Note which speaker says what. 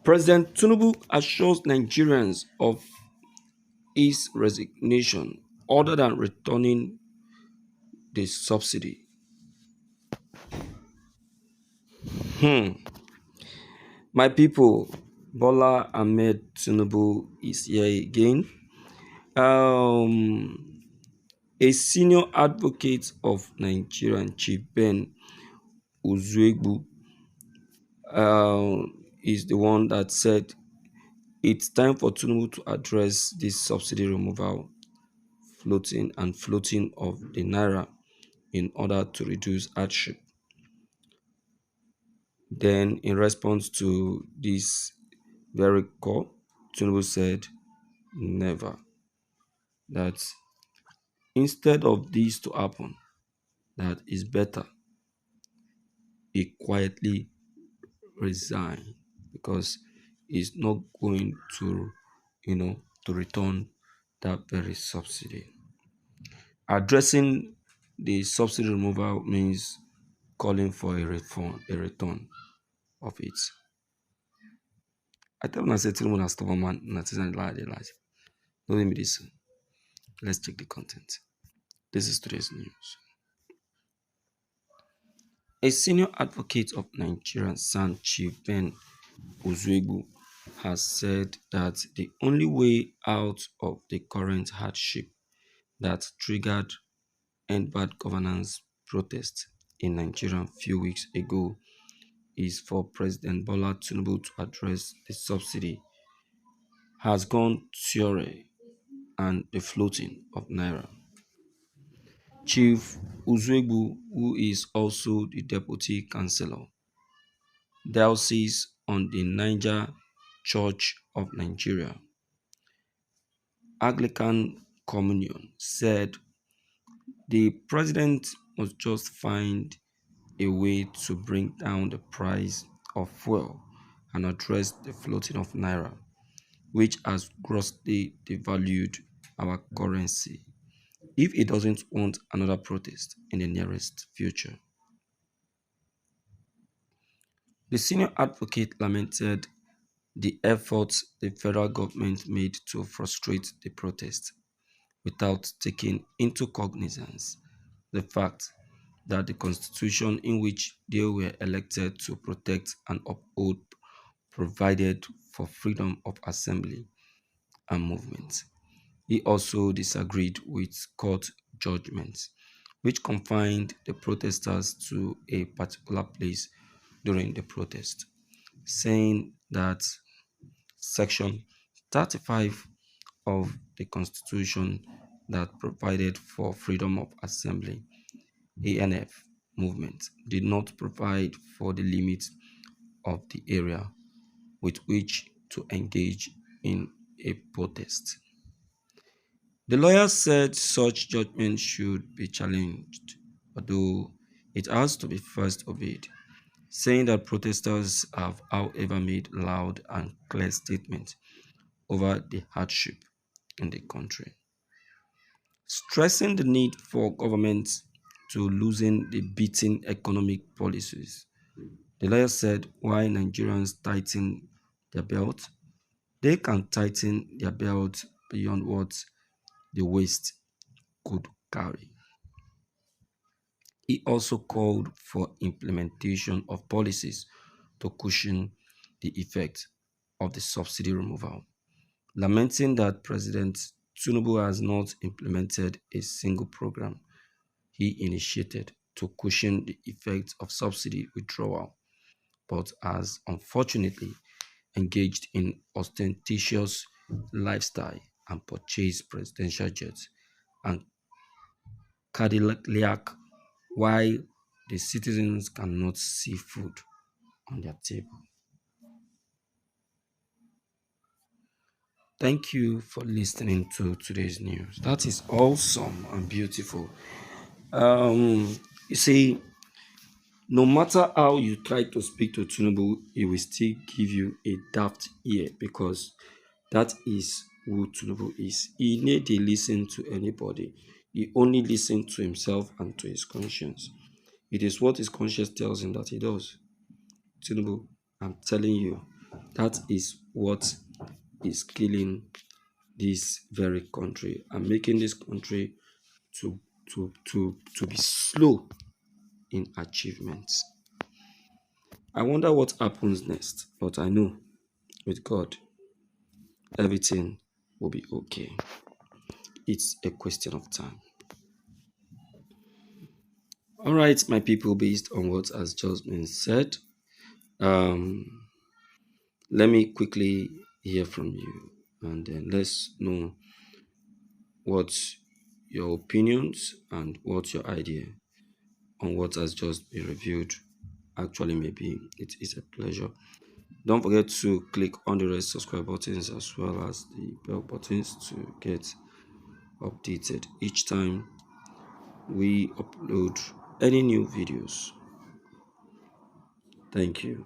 Speaker 1: President Tinubu assures Nigerians of his resignation other than returning the subsidy. Hmm. My people, Bola Ahmed Tinubu is here again. Um, a senior advocate of Nigerian Chief Ben Uzuegbu is the one that said it's time for Tinubu to address this subsidy removal, floating of the naira in order to reduce hardship. Then, in response to this very call, Tinubu said, never. That instead of this to happen, that is better he quietly resign because he's not going to return that very subsidy. Addressing the subsidy removal means calling for a return of it. I tell you, I say Tinubu na stubborn man, na say lie, they lie. Don't let me listen. Let's check the content. This is today's news. A senior advocate of Nigerian San Chief Ben Uzuegbu has said that the only way out of the current hardship that triggered end bad governance protests in Nigeria a few weeks ago is for President Bola Tinubu to address the subsidy has gone theory and the floating of naira. Chief Uzuegbu, who is also the deputy chancellor, diocese on the Niger Church of Nigeria, Anglican Communion, said the president must just find a way to bring down the price of fuel and address the floating of naira, which has grossly devalued our currency, if he doesn't want another protest in the nearest future. The senior advocate lamented the efforts the federal government made to frustrate the protest without taking into cognizance the fact that the constitution in which they were elected to protect and uphold provided for freedom of assembly and movement. He also disagreed with court judgments which confined the protesters to a particular place during the protest, saying that Section 35 of the Constitution that provided for freedom of assembly ANF movement did not provide for the limits of the area with which to engage in a protest. The lawyer said such judgment should be challenged, although it has to be first obeyed, saying that protesters have, however, made loud and clear statements over the hardship in the country, stressing the need for governments to loosen the beating economic policies. The lawyer said while Nigerians tighten their belt, they can tighten their belt beyond what the waist could carry. He also called for implementation of policies to cushion the effect of the subsidy removal, lamenting that President Tinubu has not implemented a single program he initiated to cushion the effects of subsidy withdrawal, but has unfortunately engaged in ostentatious lifestyle and purchased presidential jets and Cadillac while the citizens cannot see food on their table. Thank you for listening to today's news. That is awesome and beautiful. You see, no matter how you try to speak to Tinubu, he will still give you a daft ear because that is who Tinubu is. He need to listen to anybody. He only listen to himself and to his conscience. It is what his conscience tells him that he does. Tinubu, I'm telling you, That is what is killing this very country and making this country to be slow in achievements. I wonder what happens next, but I know with God everything will be okay. It's a question of time. All right, my people, based on what has just been said, um, let me quickly hear from you and then let's know what's your opinions and what's your idea on what has just been reviewed. Actually, maybe it is a pleasure. Don't forget to click on the red subscribe buttons as well as the bell buttons to get updated each time we upload any new videos. Thank you.